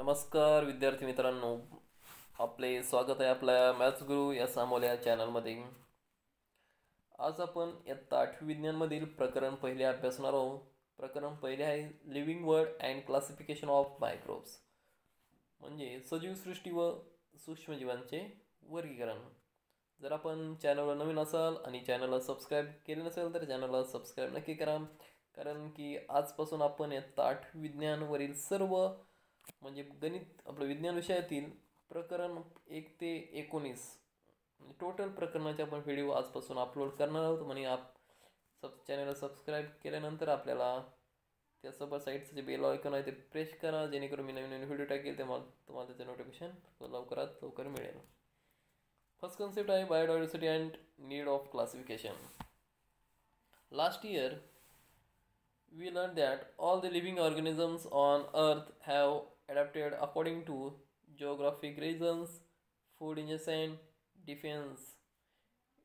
नमस्कार विद्यार्थी मित्रांनो, आपले स्वागत आहे आपल्या मॅथ्स गुरु या सामोल्या चॅनलमध्ये. आज आपण इयत्ता 8वी विज्ञानमधील प्रकरण पहिले अभ्यासणार आहोत. प्रकरण पहिले आहे living world and classification of microbes, म्हणजे सजीवसृष्टी व सूक्ष्मजीवांचे वर्गीकरण. जर आपण चॅनलवर नवीन असाल आणि चॅनलला सबस्क्राईब केले नसेल तर चॅनलला सबस्क्राईब नक्की करा, कारण की आजपासून आपण इयत्ता 8वी विज्ञानवरील सर्व म्हणजे गणित आपलं विज्ञान विषयातील प्रकरण 1 ते 19 म्हणजे टोटल प्रकरणाचे आपण व्हिडिओ आजपासून अपलोड करणार आहोत. म्हणजे चॅनलला सबस्क्राईब केल्यानंतर आपल्याला त्यासोबत साईडचं जे बेल आयकॉन आहे ते प्रेस करा, जेणेकरून मी नवीन नवीन व्हिडिओ टाकेल तेव्हा तुम्हाला त्याचं नोटिफिकेशन लवकरात लवकर मिळेल. फर्स्ट कन्सेप्ट आहे biodiversity and need of classification. Last year we learned that all the living organisms on earth have adapted according to geographic regions, food ingestion, defense,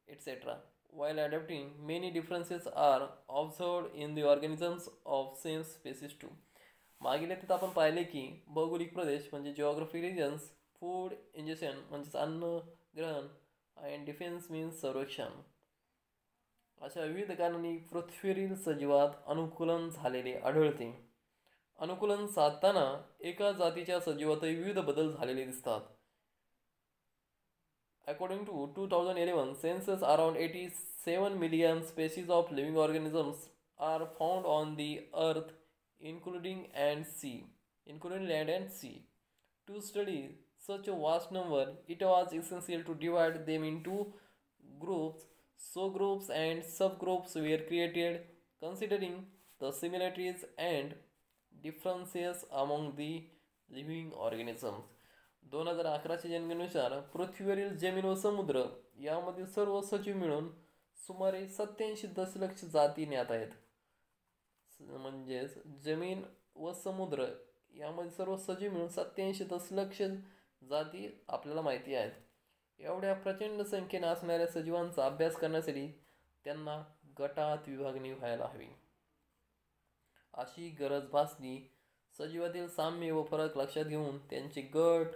etc. While adapting, many differences are observed in the organisms of same species too. मागील यात आपण पाहिले की भौगोलिक प्रदेश म्हणजे geographic reasons, food injection म्हणजे अन्न ग्रहण आणि डिफेन्स मीन्स संरक्षण, अशा विविध कारणांनी पृथ्वीवरील सजीवात अनुकूलन झालेले आढळते. अनुकूलन साधताना एका जातीच्या सजीवातही विविध बदल झालेले दिसतात. According to 2011 census, around 87 million species of living organisms are found on the earth, including land and sea. To study such a vast number, it was essential to divide them into groups. So groups and subgroups were created considering the similarities and differences among the living organisms. 2011च्या जनगणनेनुसार पृथ्वीवरील जमीन व समुद्र यामधील सर्व सजीव मिळून सुमारे 87 दशलक्ष जाती ज्ञात आहेत. म्हणजेच जमीन व समुद्र यामध्ये सर्व सजीव मिळून 87 दशलक्ष जाती आपल्याला माहिती आहेत. एवढ्या प्रचंड संख्येने असणाऱ्या सजीवांचा अभ्यास करण्यासाठी त्यांना गटात विभागणी व्हायला हवी, अशी गरज भासली. सजीवातील साम्य व फरक लक्षात घेऊन त्यांचे गट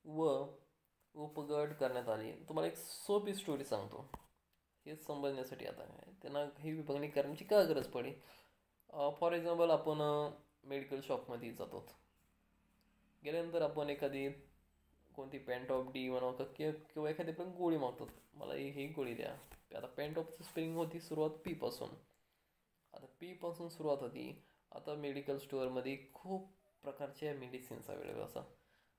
व उपगट करण्यात आले. तुम्हाला एक सोपी स्टोरी सांगतो हे समजण्यासाठी. आता त्यांना ही विभागणी करण्याची का गरज पडली. फॉर एक्झाम्पल, आपण मेडिकल शॉपमध्ये जातो, गेल्यानंतर आपण एखादी कोणती पॅन्ट ऑफ डी म्हणा किंवा एखादी पण गोळी मागतो, मला ही गोळी द्या. आता पॅन्ट ऑफची स्पेलिंग होती सुरुवात पी पासून. आता पी पासून सुरुवात होती. आता मेडिकल स्टोअरमध्ये खूप प्रकारच्या मेडिसिन्स अवेलेबल असतात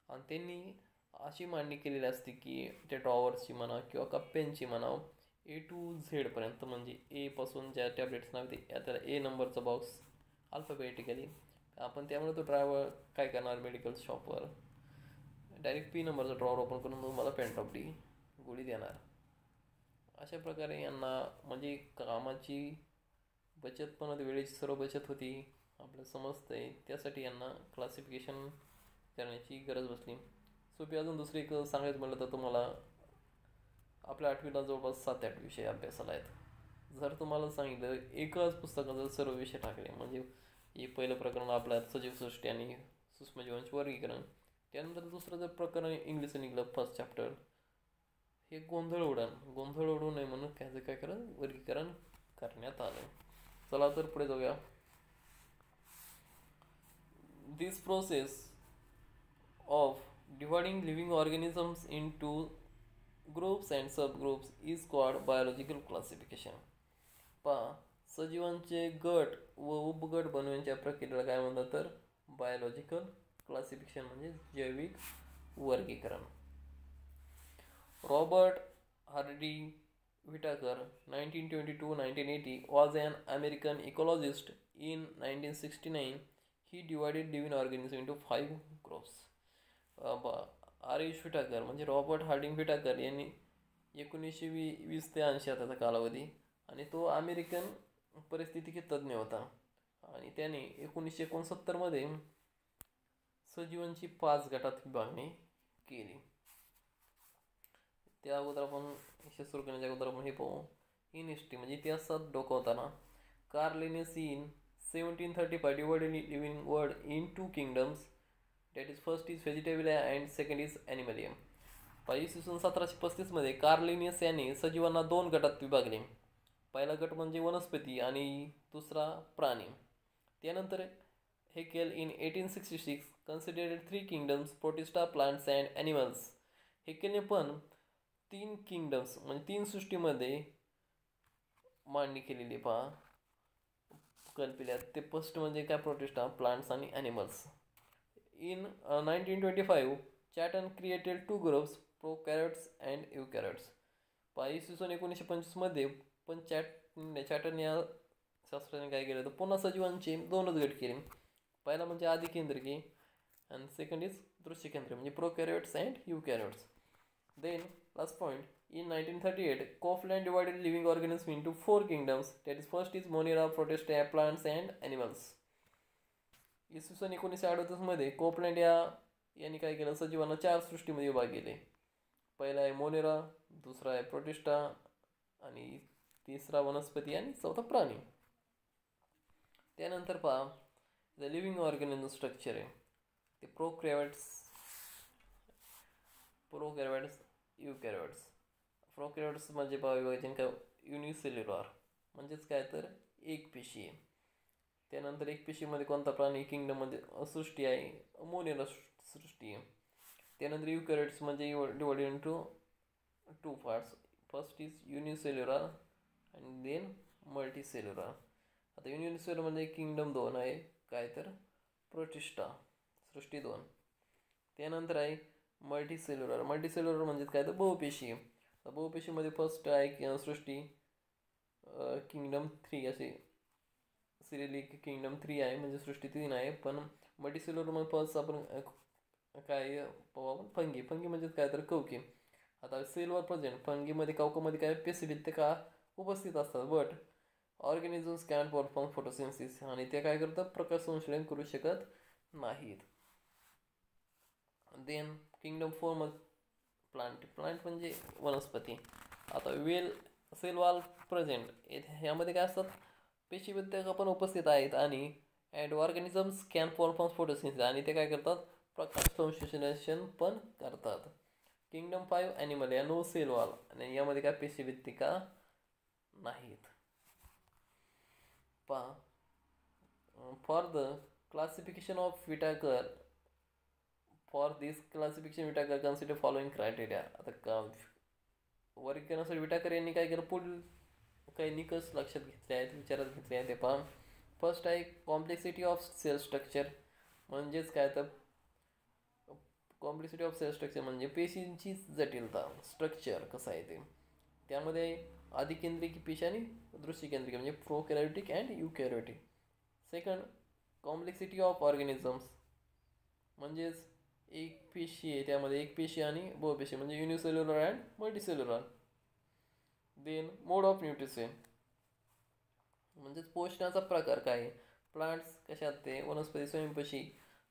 आणि त्यांनी अशी मांडणी केलेली असते की त्या ड्रॉवरची म्हणा किंवा कप्प्यांची म्हणा A to Z पर्यंत, म्हणजे ए पासून ज्या टॅबलेट्स नाव ते त्याला ए नंबरचा बॉक्स अल्फाबेटिकली. आपण त्यामुळे तो ड्रायव्हर काय करणार, मेडिकल शॉपवर डायरेक्ट पी नंबरचा ड्रॉवर ओपन करून तुम्हाला पॅन्ट ऑफ डी गोळी देणार. अशा प्रकारे यांना म्हणजे कामाची बचत पण होती, वेळेची सर्व बचत होती, आपल्याला समजतंय. त्यासाठी यांना क्लासिफिकेशन करण्याची गरज बसली. सोपी अजून दुसरी एक सांगायचं म्हटलं तर तुम्हाला आपल्या 8वीला जवळपास 7-8 विषय अभ्यासाला आहेत. जर तुम्हाला सांगितलं एकाच पुस्तकात सर्व विषय टाकले, म्हणजे हे पहिलं प्रकरण आपल्या सजीवसृष्टी आणि सूक्ष्मजीवांचे वर्गीकरण, त्यानंतर दुसरं जर प्रकरण इंग्लिश निघलं फर्स्ट चॅप्टर, हे गोंधळ उडू नये म्हणून काय वर्गीकरण करण्यात आलं. चला तर पुढे जाऊया. This process of dividing living organisms into groups and subgroups is called biological classification. सजीवांचे गट व उपगट बनवण्याच्या प्रक्रियेला काय म्हणतात तर बायोलॉजिकल क्लासिफिकेशन म्हणजे जैविक वर्गीकरण. Robert Hardy Whittaker 1922-1980 was an American ecologist. In 1969 he divided living organisms into 5 groups. व्हिटाकर म्हणजे रॉबर्ट हार्डिंग व्हिटाकर यांनी 1920 ते 80 त्याचा कालावधी, आणि तो अमेरिकन परिस्थितिकी तज्ज्ञ होता. आणि त्याने 1969मध्ये सजीवांची 5 गटात विभागणी केली. त्या अगोदर आपण सुरू करण्याच्या अगोदर आपण हे पाहू इन हिस्ट्री म्हणजे इतिहासात डोकावताना. Carl Linnaeus in 1735 divided living world in 2 kingdoms, That is first is Vegetalia and second is Animalia. इसवी सन 1735 कार्ल लिनियस यांनी सजीवांना दोन गटात विभागले. पहिला गट म्हणजे वनस्पती आणि दुसरा प्राणी. त्यानंतर Haeckel in 1866 considered 3 kingdoms Protista plants and animals. हेकेलने पण 3 किंगडम्स म्हणजे 3 सृष्टीमध्ये मांडणी केलेली पहा कल्पिल्यात. ते फर्स्ट म्हणजे काय प्रोटिस्टा प्लांट्स आणि animals. In 1925, Chatham created 2 groups, prokaryotes and eukaryotes. इसवी सन 1925 पण चॅटन या शास्त्रज्ञाने काय केलं तर पुन्हा सजीवांचे 2च गट केले. पहिला म्हणजे आदिकेंद्रिकी and second is दृश्यकेंद्रिक म्हणजे prokaryotes and eukaryotes. Then last point, in 1938, Kaufland divided living organisms into 4 kingdoms. That is first is Monera, Protista, plants and animals. इसवी सन 1938 कोपलँड यांनी काय केलं सजीवांना 4 सृष्टीमध्ये विभाग केले. पहिला आहे मोनेरा, दुसरा आहे प्रोटिस्टा आणि तिसरा वनस्पती आणि चौथा प्राणी. त्यानंतर पहा द लिव्हिंग ऑर्गॅनिझम स्ट्रक्चर आहे ते प्रोकॅरियोट्स, युकॅरियोट्स. प्रोकॅरियोट्स म्हणजे पहा विभाजन काय युनिसेल्युलर म्हणजेच काय तर एक पेशी आहे. त्यानंतर एक पेशीमध्ये कोणता प्राणी किंगडममध्ये सृष्टी आहे मोनेरा सृष्टी आहे. त्यानंतर युकॅरियोट्स म्हणजे divided into 2 parts. First is unicellular and then multicellular. आता युनिसेल्युलर म्हणजे किंगडम 2 आहे काय तर प्रोटिस्टा सृष्टी 2. त्यानंतर आहे मल्टीसेल्युलर. मल्टीसेल्युलर म्हणजे काय तर बहुपेशी. बहुपेशीमध्ये फर्स्ट आहे सृष्टी किंगडम 3 असे सिरिलिक किंगडम 3 आहे म्हणजे सृष्टी 3 आहे. पण मल्टीसेल्युलरमध्ये फर्स्ट आपण काय पाहू आपण फंगी म्हणजे काय तर कवके. आता सेलवर प्रेझेंट फंगीमध्ये कवकामध्ये काय पेसिफिक ते का उपस्थित असतात बट ऑर्गॅनिझम्स कॅन परफॉर्म फोटोसिन्थिसिस आणि ते काय करतात प्रकाश संश्लेषण करू शकत नाहीत. देन किंगडम 4 मग प्लांट म्हणजे वनस्पती. आता सेल वॉल प्रेझेंट ह्यामध्ये काय असतात पेशीबद्ध पण उपस्थित आहेत आणि अँड ऑर्गॅनिझम्स कॅन परफॉर्म फोटोसिन्थिसिस आणि ते काय करतात प्रकाश संश्लेषण पण करतात. किंगडम 5 ॲनिमल या नो सेल वॉल आणि यामध्ये काय पेशीभित्तिका नाहीत. पहा for the classification of Whittaker consider following criteria. आता वर्गीकरणासाठी विटाकर यांनी काय केलं पुढील काही निकष लक्षात घेतले आहेत विचारात घेतले आहेत ते पहा. फर्स्ट आहे कॉम्प्लेक्सिटी ऑफ सेल स्ट्रक्चर म्हणजेच काय तर कॉम्प्लेक्सिटी ऑफ सेल स्ट्रक्चर म्हणजे पेशींची जटिलता स्ट्रक्चर कसं आहे ते. त्यामध्ये आदिकेंद्रिक पेशी आणि दृश्यकेंद्रिक म्हणजे prokaryotic and eukaryotic. Second complexity of organisms म्हणजेच एक पेशी आहे त्यामध्ये एक पेशी आणि बहुपेशी म्हणजे unicellular and multicellular. Then mode of nutrition म्हणजेच पोषणाचा प्रकार काय आहे. प्लांट्स कशात ते वनस्पती स्वयंपोषी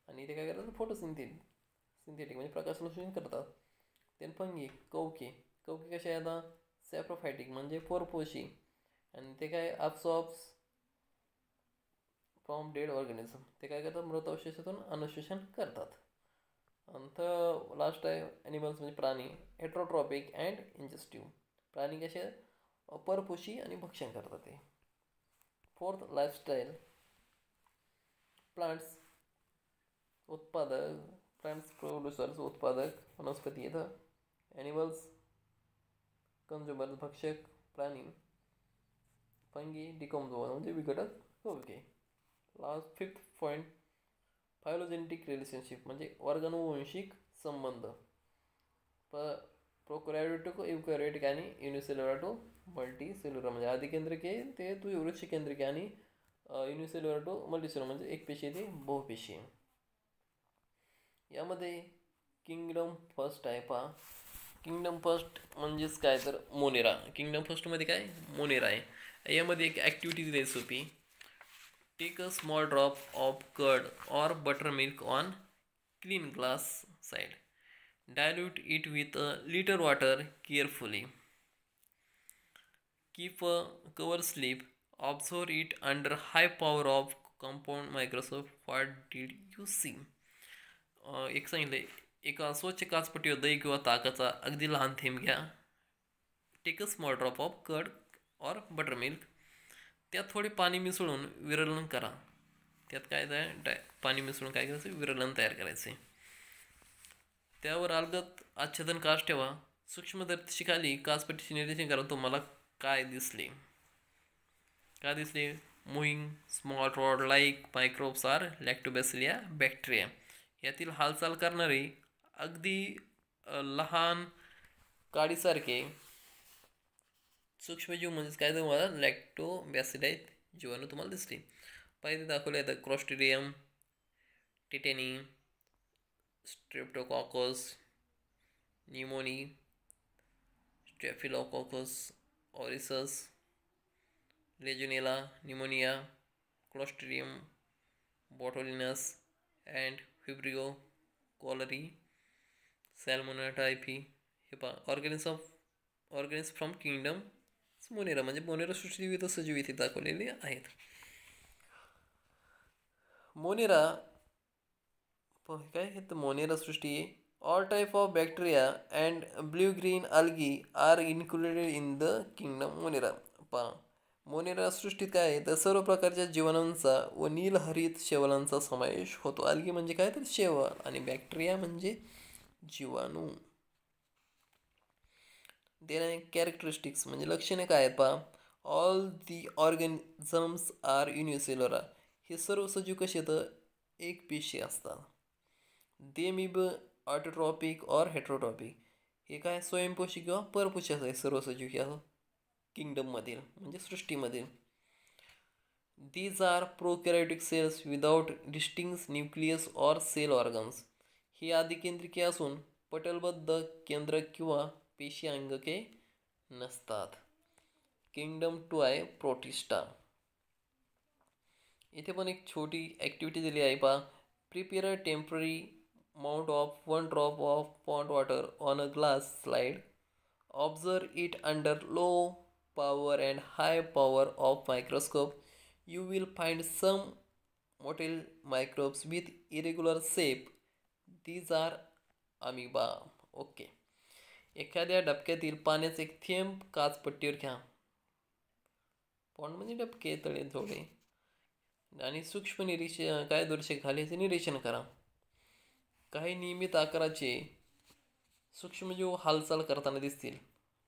आणि ते काय करतात सिंथेटिक म्हणजे प्रकाश संश्लेषण करतात. देन फंगी कवके कसे आहेत सॅप्रोफायटिक म्हणजे परपोषी आणि ते काय ॲब्सॉर्ब्स फ्रॉम डेड ऑर्गॅनिझम ते काय करतात मृत अवशेषातून अनुशोषण करतात. नंतर लास्ट आहे ॲनिमल्स म्हणजे प्राणी हेट्रोट्रॉपिक अँड इंजेस्टिव्ह. प्राणी कसे परपोषी आणि भक्षण करतात ते. फोर्थ लाईफस्टाईल प्लांट्स उत्पादक प्लांट्स प्रोड्युसर्स उत्पादक वनस्पती येतं. ॲनिमल्स कन्झ्युमर भक्षक प्राणी. फंगी डिकॉम्पोजर म्हणजे विघटक okay. Last 5th point phylogenetic relationship म्हणजे वर्गानुवंशिक संबंध. प्रोकॅरियोटिक युकॅरियोटिक आणि युनिसेल्युलर टू मल्टीसेल्युलर म्हणजे आदिकेंद्रिक आहे ते वृक्षकेंद्रिक आणि युनिसेल्युलर टू मल्टीसेल्युलर म्हणजे एक पेशी ते बहुपेशी. यामध्ये किंगडम फर्स्ट आहे पहा. किंगडम फर्स्ट म्हणजेच काय तर मोनेरा. किंगडम फर्स्टमध्ये काय मोनेरा आहे. यामध्ये एक ॲक्टिव्हिटी दिली सोपी. Take a small drop of curd or butter milk on clean glass side. Dilute it with a little water carefully. Keep a cover slip. Observe it under high power of compound microscope. What did you see? एक सांगितलं एका स्वच्छ काचपट्टीवर दही किंवा ताकाचा अगदी लहान थेंब घ्या. Take a small drop of curd or butter milk. त्यात थोडे पाणी मिसळून विरलन करा. त्यात काय पाणी मिसळून काय करायचं, विरलन तयार करायचे. त्यावर अलगद आच्छादन काच ठेवा. सूक्ष्मदर्शिकाखाली काचपट्टीचे निरीक्षण करा. तुम्हाला काय दिसले? Moving small rod like microbes are lactobacilli bacteria. यातील हालचाल करणारे अगदी लहान काडीसारखे सूक्ष्मजीव म्हणजेच काय तुम्हाला लॅक्टोबॅसिलाय जीवाणू तुम्हाला दिसले. पाहिजे दाखवले आहेत Clostridium, tetani, Streptococcus, pneumoniae, Staphylococcus aureus, Legionella, pneumonia, Clostridium botulinum and Vibrio cholerae, Salmonella typhi. हे पहा ऑर्गॅनिझम फ्रॉम किंगडम मोनेरा, म्हणजे मोनेरा सृष्टी विविध सजीव इथे दाखवलेले आहेत. मोनेरा काय तर मोनेरा सृष्टी all type of bacteria and blue green algae are included in the kingdom Monera. पहा मोनेरा सृष्टीत काय आहे तर सर्व प्रकारच्या जीवाणूंचा व नीलहरित शेवालांचा समावेश होतो. अल्गी म्हणजे काय तर शेवाळ आणि बॅक्टेरिया म्हणजे जीवाणू. देणे कॅरेक्टरिस्टिक्स म्हणजे लक्षणे काय आहेत पहा. All the organisms are unicellular. हे सर्व सजीव कसे येतं एक पेशी असतात. They may be autotrophic or heterotrophic. हे काय स्वयंपोषी किंवा परपोषी आहे सर्व सजीव ह्या किंगडममधील म्हणजे सृष्टीमधील. These are prokaryotic cells without distinct nucleus or cell organs. ही आदिकेंद्रिके असून पटलबद्ध केंद्रक किंवा पेशी अंगके नसतात. किंगडम 2 आहे प्रोटिस्टा. इथे पण एक छोटी ॲक्टिव्हिटी दिली आहे पहा. Prepare a temporary mount of 1 drop of pond water on a glass slide. Observe it under low power and high power of microscope. You will find some motile microbes with irregular shape. These are amoeba. Okay. एखाद्या डबक्यातील पाण्याचे एक थेंब काचपट्टीवर घ्या. Pond म्हणजे डबके तळे थोडे आणि सूक्ष्म निरीक्षण काय दर्शक खाली याचे निरीक्षण करा. काही नियमित आकाराचे सूक्ष्मजीव हालचाल करताना दिसतील.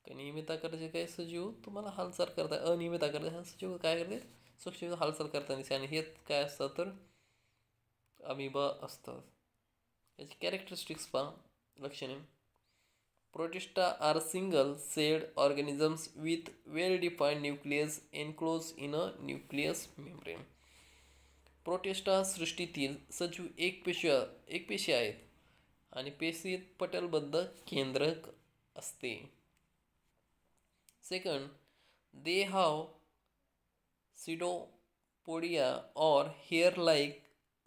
नियमित आकाराचे काही सजीव तुम्हाला हालचाल करता, अनियमित आकाराचे सजीव काय करते सूक्ष्म हालचाल करताना दिसते आणि हे काय असतात तर अमिबा असतात. याची कॅरेक्टरिस्टिक्स पहा लक्षणे. Protista are single celled organisms with well defined nucleus enclose in a nucleus membrane. Protista सृष्टीतील सजीव एकपेशी आहेत आणि पेशीत पटलबद्ध केंद्रक असते. Second, they have pseudopodia or hair-like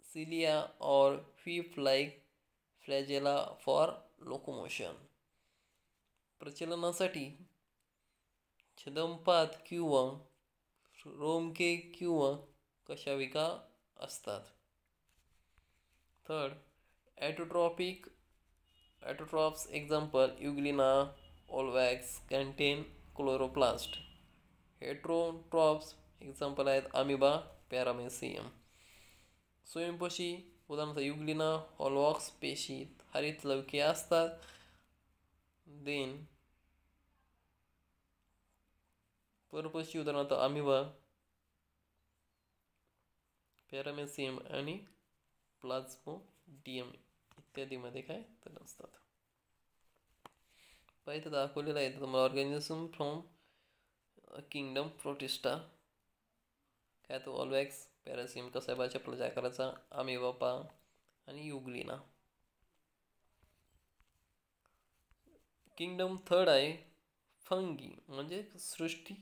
cilia or whip-like flagella for locomotion. प्रचलनासाठी छद्मपात किंवा रोमके किंवा कशाविका असतात. Third, Autotrophs example Euglena olvax contain chloroplast. Heterotrophs example आहेत अमिबा, पॅरामेसियम. स्वयंपोषी उदाहरणार्थ युग्लिना ऑलवॉक्स पेशीत हरित लवके असतात. देन परपोषी उदाहरणार्थ अमिबा, पॅरामेसियम आणि प्लाझ्मोडियम इत्यादीमध्ये काय तर असतात. पाहिजे दाखवलेलं आहे तुम्हाला ऑर्गॅनिझम फ्रॉम किंगडम प्रोटिस्टा काय तो ऑलवॅक्स, पॅरासियम कसाबाच्या प्रजाकाराचा, अमिबापा आणि युग्लिना. किंगडम थर्ड आहे फंगी म्हणजे सृष्टी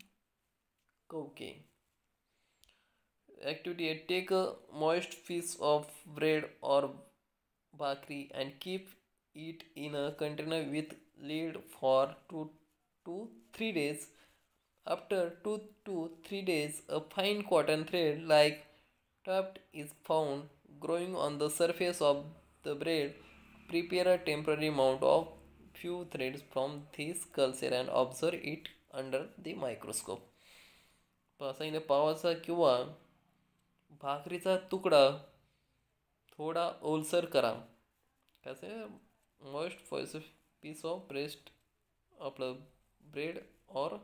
कवके. ॲक्टिव्हिटी आहे take a moist piece of bread or bhakri and keep it in a container with lid for 2 to 3 days. After 2 to 3 days, a fine cotton thread like tuft is found growing on the surface of The braid prepare a temporary mount of few threads from this culture and observe it under the microscope. सांगितलं पावाचा किंवा भाकरीचा तुकडा थोडा ओलसर करा. कसं must first piece of bread आपलं bread और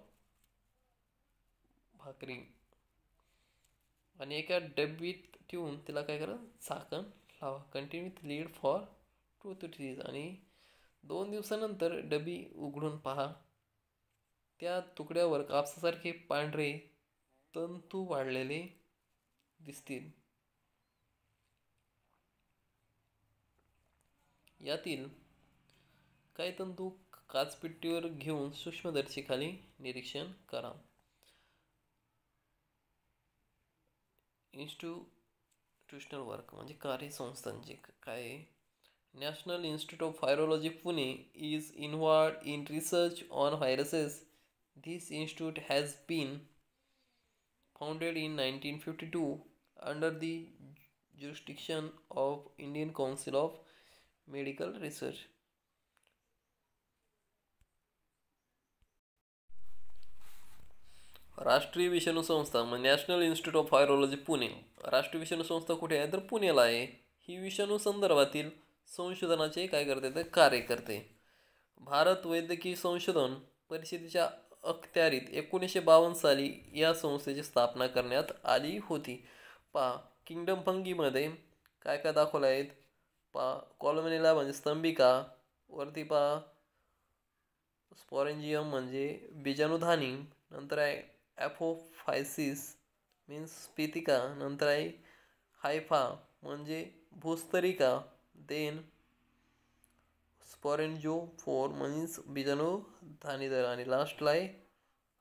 भाकरी आणि एका डब्बीत ठेवून तिला काय करा झाकण लावा. Continue with lead for 2 to 3 आणि 2 दिवसानंतर डबी उघडून पहा. त्या तुकड्यावर कापसासारखे पांढरे तंतू वाढलेले दिसतील. यातील काही तंतू काचपिट्टीवर घेऊन सूक्ष्मदर्शीखाली निरीक्षण करा. इन्स्टिट्यूशनल वर्क म्हणजे कार्यसंस्थांचे काय. National institute of virology Pune is involved in research on viruses. This institute has been founded in 1952 under the jurisdiction of Indian Council of Medical Research. राष्ट्रीय विषाणू संस्था म्हणजे national institute of virology Pune. राष्ट्रीय विषाणू संस्था कुठे आहे तर पुण्याला आहे. ही विषाणू संदर्भातील संशोधनाचे काय करते तर कार्य करते. भारत वैद्यकीय संशोधन परिषदेच्या अखत्यारीत 1952 साली या संस्थेची स्थापना करण्यात आली होती. किंगडम फंगीमध्ये काय काय दाखवलं आहेत कॉलमेनिला म्हणजे स्तंभिका, वरती स्पॉरेंजियम म्हणजे बीजाणुधानी, नंतर आहे ॲपोफायसिस मीन्स स्पितिका, नंतर आहे हायफा म्हणजे भूस्तरिका, देन स्पॉरेंजिओफोर मीन्स बीजाणुधानीदर आणि लास्टला आहे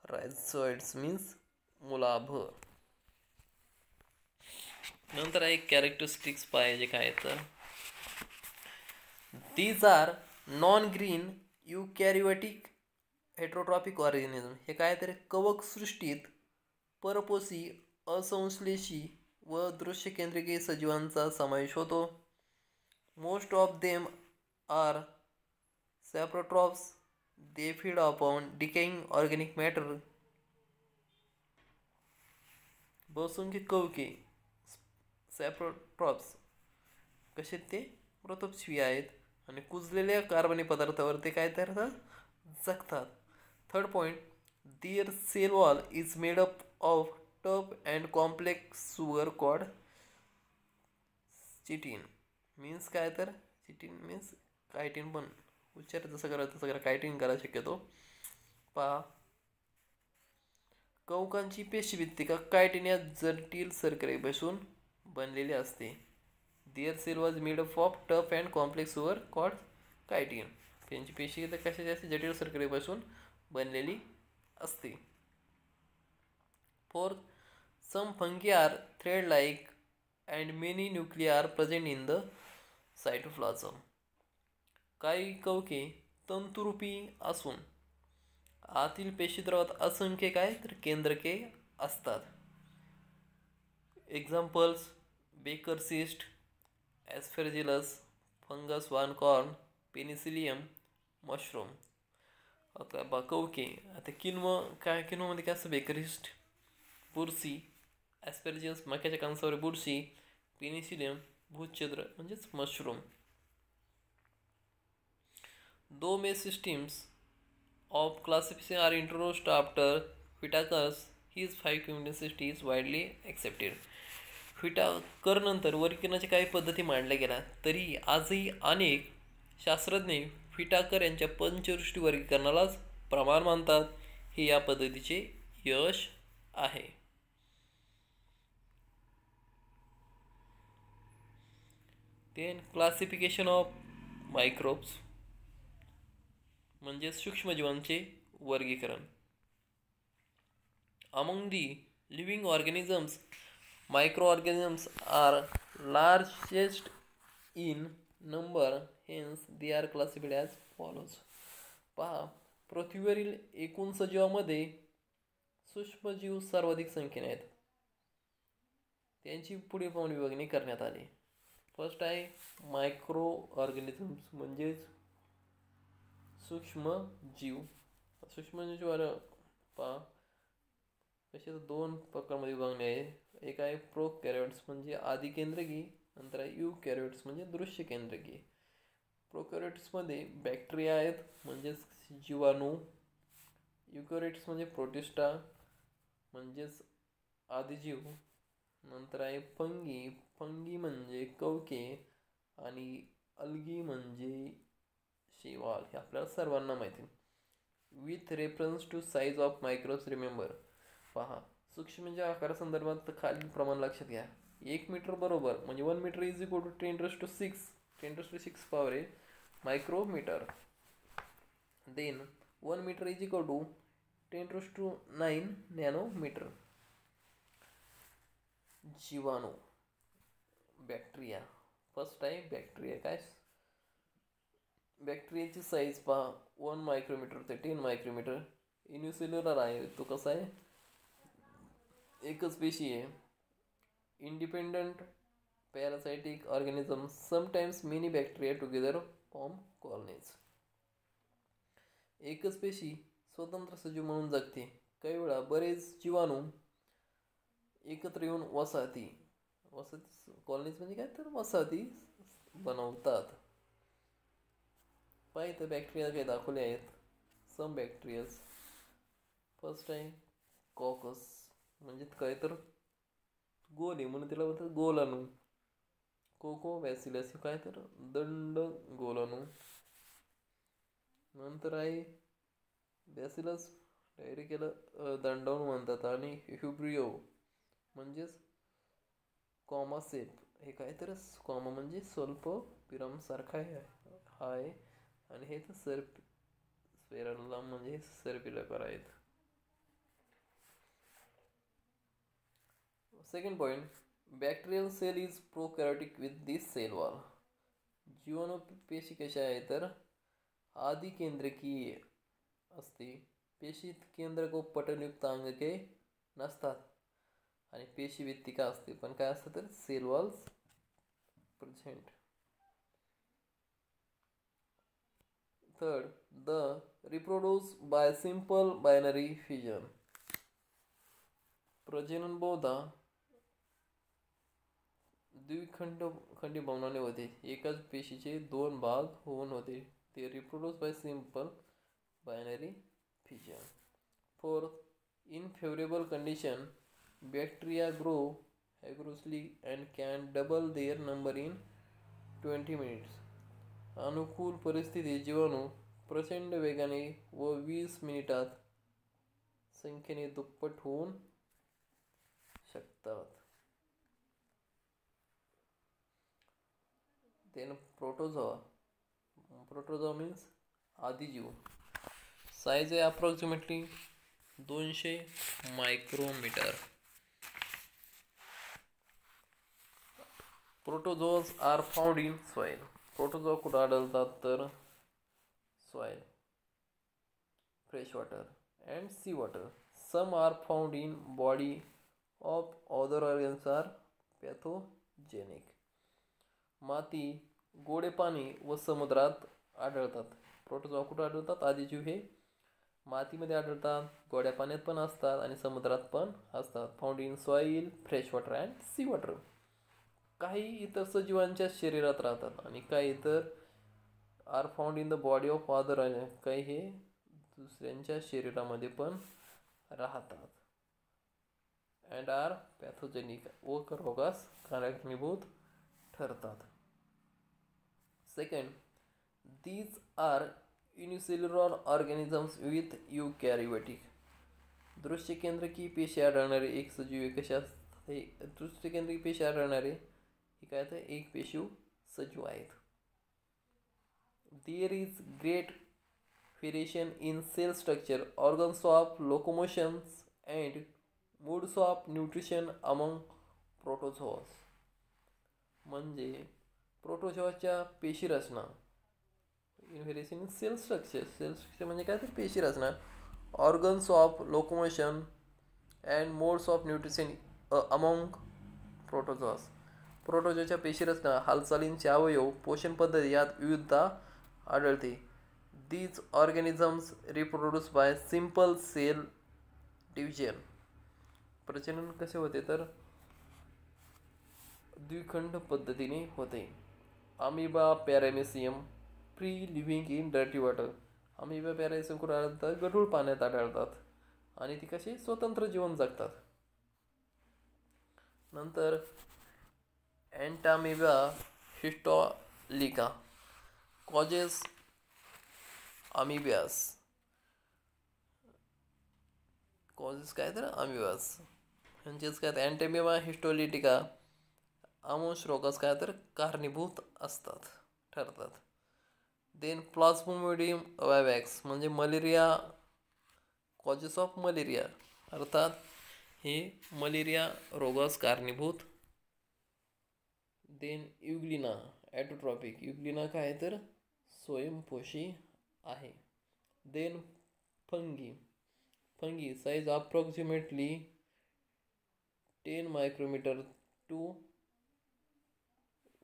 रायझॉइड्स मीन्स मुलाभ. नंतर आहे कॅरेक्टरिस्टिक्स पाहिजे काय तर these are non green eukaryotic heterotrophic organism. हे काय तर कवकसृष्टीत परपोषी असंश्लेषी व दृश्यकेंद्रिके सजीवांचा समावेश होतो. Most of them are saprotrophs. They feed upon decaying organic matter. बहुसंख्य कवके सॅप्रोट्रॉप्स कसे ते मृतोपजीवी आहेत आणि कुजलेल्या कार्बनी पदार्थावर ते काय तयार जगतात. Third point their cell wall is made up of tough and complex sugar called chitin means काय तर चिटिन मीन्स कायटिन पण उच्चार जसं करा तसं करा कायटिन करा शक्यतो. कवकांची पेशीभित्तिका कायटिन या जटिल सर्करेपासून बनलेली असते. Their cell was made up of tough and complex sugar called chitin. त्यांची पेशी तर कशाची असते जटिल सर्करेपासून बनलेली असते. Fourth some fungi are thread like and many nuclei are present in the cytoplasm. काही कवके तंतुरूपी असून आतील पेशीद्रवात असंख्य काय तर केंद्रके असतात. एक्झाम्पल्स बेकर सिस्ट, ॲस्पेरजिलस, फंगस वान कॉर्न, पेनिसिलियम, मशरूम. आता कवके आता किनोमध्ये काय असतं बेकरिस्ट, बुरशी, ॲस्पेरजिलस मक्याच्या कणसावर बुरशी, पेनिसिलियम भूछिद्र म्हणजेच मशरूम. दो मे systems of classification are introduced after Whitaker's. His 5 community is widely accepted. व्हिटाकर नंतर वर्गीकरणाच्या काही पद्धती मांडल्या गेल्या तरी आजही अनेक शास्त्रज्ञ व्हिटाकर यांच्या पंचदृष्टी वर्गीकरणालाच प्रमाण मानतात. हे या पद्धतीचे यश आहे. देन क्लासिफिकेशन ऑफ मायक्रोब्स म्हणजे सूक्ष्मजीवांचे वर्गीकरण. Among the living organisms micro organisms are largest in number, hence they are classified as follows. पृथ्वीवरील एकूण सजीवांमध्ये सूक्ष्मजीव सर्वाधिक संख्येने आहेत. त्यांची पुढे पाहून विभागणी करण्यात आली. फर्स्ट आहे मायक्रो ऑर्गॅनिझम्स म्हणजेच सूक्ष्म जीव. सूक्ष्मजीव पहा तसे दोन प्रकारमध्ये विभागणी आहे. एक आहे प्रो कॅरियोट्स म्हणजे आधी केंद्रकी, नंतर आहे यू कॅरियोट्स म्हणजे दृश्य केंद्रकी. प्रोकॅरियोट्समध्ये बॅक्टेरिया आहेत म्हणजेच जीवाणू. युकॅरियोट्स म्हणजे प्रोटिस्टा म्हणजेच आदिजीव. नंतर आहे फंगी. फंगी म्हणजे कवके आणि अल्गी म्हणजे शेवाळ. हे आपल्याला सर्वांना माहिती. With reference to size of microbes remember. पहा सूक्ष्मजीव आकारासंदर्भात खालील प्रमाण लक्षात घ्या. 1 मीटर बरोबर म्हणजे 1 metre is equal to 10⁶ power आहे micrometre. Then 1 metre is equal to 10⁹ nanometre. जीवाणू बॅक्टेरिया. फर्स्ट आहे बॅक्टेरिया. काय बॅक्टेरियाची साईज पहा 1 मायक्रोमीटर ते 10 मायक्रोमीटर. युनिसेल्युलर आहे. तो कसा आहे, एकच पेशी आहे. Independent parasitic organism. Sometimes many bacteria together form colonies. एकच पेशी स्वतंत्र सजीव म्हणून जगते. काही वेळा बरेच जीवाणू एकत्र येऊन वसाहती कॉलनीज म्हणजे काय तर वसाहती बनवतात. पाहिजे बॅक्टेरिया काही दाखवले आहेत. सम बॅक्टेरियाज. फर्स्ट आहे कॉकस म्हणजे काय तर गोल आहे म्हणून तिला बोलतात गोलाणू. कोको बॅसिलस काय तर दंड गोलाणू. नंतर आहे बॅसिलस डायरेक्ट याला दंडाणू म्हणतात. आणि ह्युब्रिओ म्हणजेच कॉमासेप. हे काय तर कॉमा म्हणजे स्वल्प पिराम सारखा आहे आणि हे तर स्पेरला म्हणजे सर्पिलकर आहेत. Second point, bacterial cell is prokaryotic with this cell wall. जीवाणू पेशी कशा आहे तर आदि केंद्रकीय असते. पेशीत केंद्रक व पटलयुक्त अंगके नसतात आणि पेशी व्यतिका असते. पण काय असतं तर cell walls present. Third, the reproduce by simple binary fission. प्रजनन बहुधा द्विखंडी बनवणे होते. एकाच पेशीचे 2 भाग होऊन होते. ते reproduce by simple binary fission. Fourth, in favourable condition bacteria grow aggressively and can double their number in 20 minutes. अनुकूल परिस्थिती जीवाणू प्रचंड वेगाने व 20 मिनिटात संख्येने दुप्पट होऊन शकतात. Then protozoa. प्रोटोझोआ मीन्स आदिजीव. साईज आहे approximately 200 micrometre. Protozoa are found in soil. Protozoa कुठं आढळतात तर soil, fresh water and sea water. Some are found in body of other organs are pathogenic. माती, गोडे पाणी व समुद्रात आढळतात. प्रोटोझोआ कुठं आढळतात? आदिजीव हे मातीमध्ये आढळतात, गोड्या पाण्यात पण असतात आणि समुद्रात पण असतात. Found in soil, fresh water and sea water. काही इतर सजीवांच्या शरीरात राहतात आणि काही इतर are found in the body of other. काही हे दुसऱ्यांच्या शरीरामध्ये पण राहतात. अँड आर पॅथोजेनिक व रोगास कारणीभूत ठरतात. Second, these are unicellular organisms with eukaryotic. दृश्य केंद्रकी पेशी आढळणारे एक सजीव कशा असते? दृश्य केंद्रकी पेशी आढळणारे हे काय तर एक पेशीव सजीव आहेत. There is great variation in cell structure, organs of locomotions and modes of nutrition among protozoas. म्हणजे प्रोटोझोआच्या पेशी रचना, variation in cell structure. Cell structure म्हणजे काय तर पेशी रचना, organs of locomotion and modes of nutrition among protozoas. प्रोटोजोच्या पेशी रचना, हालचालींचे अवयव, पोषण पद्धती यात विविधता आढळते. These organisms reproduce by simple cell division. प्रजनन कसे होते तर द्विखंड पद्धतीने होते. Amoeba पॅरामेसियम pre living in dirty water. Amoeba paramecium कुठे आढळतात? गढूळ पाण्यात आढळतात आणि ती कशी स्वतंत्र जीवन जगतात. नंतर एंटामिबा हिस्टॉलिका कॉजेस अमिबियास. कॉजेस काय तर अमिबास म्हणजेच काय तर अँटेमिबा हिस्टोलिटिका आमुष रोगास काय तर कारणीभूत असतात ठरतात. देन प्लाझ्मोडियम वॅवॅक्स म्हणजे मलेरिया, कॉजेस ऑफ मलेरिया अर्थात हे मलेरिया रोगास कारणीभूत. देन युग्लिना ॲटोट्रॉपिक. युग्लिना काय तर स्वयंपोषी आहे. Then fungi. Fungi size approximately 10 micrometre to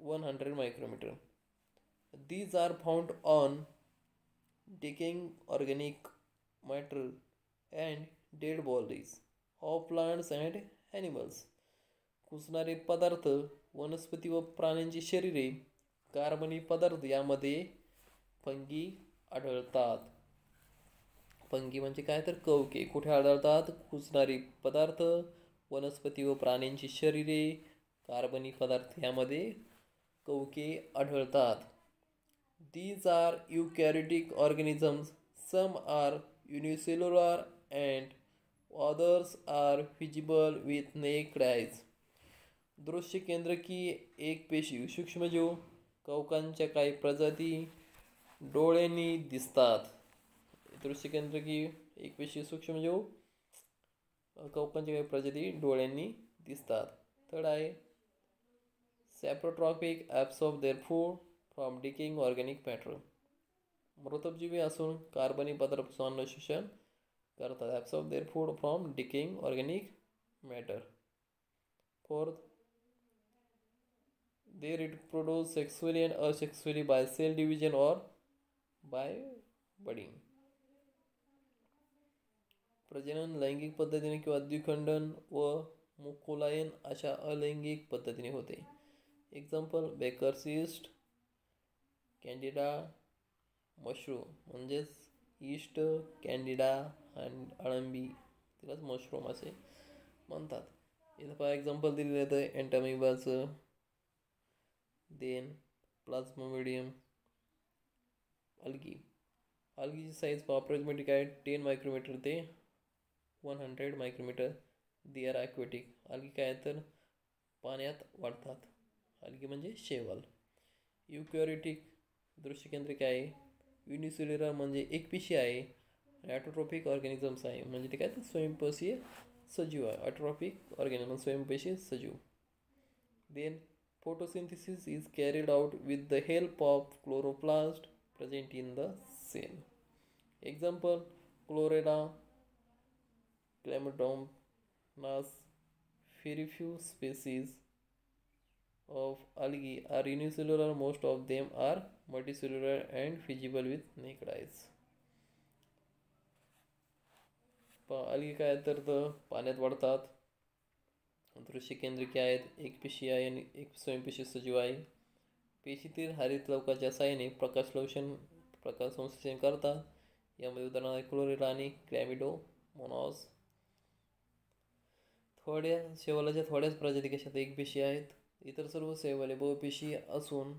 100 micrometre. These are found on decaying organic matter and dead bodies of plants and animals. कुजणारे पदार्थ, वनस्पती व प्राण्यांची शरीरे, कार्बनी पदार्थ यामध्ये फंगी आढळतात. फंगी म्हणजे काय तर कवके. कुठे आढळतात? कुजणारे पदार्थ, वनस्पती व प्राण्यांची शरीरे, कार्बनी पदार्थ यामध्ये कवके आढळतात. These are eukaryotic organisms. Some are unicellular and others are visible with naked eyes. दृश्य केंद्रकी एक पेशी सूक्ष्मजीव कवकांच्या काही प्रजाती डोळ्यांनी दिसतात. दृश्य केंद्रकी एक पेशी सूक्ष्मजीव कवकांच्या काही प्रजाती डोळ्यांनी दिसतात. थर्ड आहे saprotrophic absorb their food from decaying organic matter. मृतजीवी असून कार्बनी पदार्थापासून अन्न शोषण करतात. Absorb their food from decaying organic matter. Fourth they reproduce sexually and asexually by cell division or by budding. प्रजनन लैंगिक पद्धतीने किंवा द्विखंडन व मुकुलायन अशा अलैंगिक पद्धतीने होते. Example bakers yeast, candida mushroom म्हणजेच ईस्ट, कॅन्डिडा आणि अळंबी तिलाच मशरूम असे म्हणतात. इथं पहा एक्झाम्पल दिलेलं आहे एंटामिबाचं. Then Plasmodium algae. अल्गीची साईज अप्रॉक्सिमेटली काय 10 मायक्रोमीटर ते 100 micrometre. They are aquatic. Algae काय तर पाण्यात वाढतात. अल्गी म्हणजे शैवाल. युकॅरियोटिक दृश्यकेंद्रिक आहे. युनिसेल्युलर म्हणजे एकपेशी आहे. ॲटोट्रॉपिक ऑर्गॅनिझम्स आहे म्हणजे ते काय तर स्वयंपोषी सजीव आहे. ॲटोट्रॉपिक ऑर्गॅनिझम स्वयंपोषी सजीव. Then photosynthesis is carried out with the help of chloroplast present in the cell. Example Chlorella, Chlamydomonas. Very few species of algae are unicellular. Most of them are multicellular and visible with naked eyes. algae काय तर पाण्यात वाढतात. दृश्य केंद्रिके आहेत. एक पेशी आहे आणि एक स्वयंपेशी सजीव आहे. पेशीतील हरित लवकाच्या साहाय्याने प्रकाश संश्लेषण करतात. यामध्ये उदाहरण आहे क्लोरेला आणि क्लॅमिडोमोनास. शैवालाच्या थोड्याच प्रजाती कशात एक पेशी आहेत. इतर सर्व शैवाले बहुपेशी असून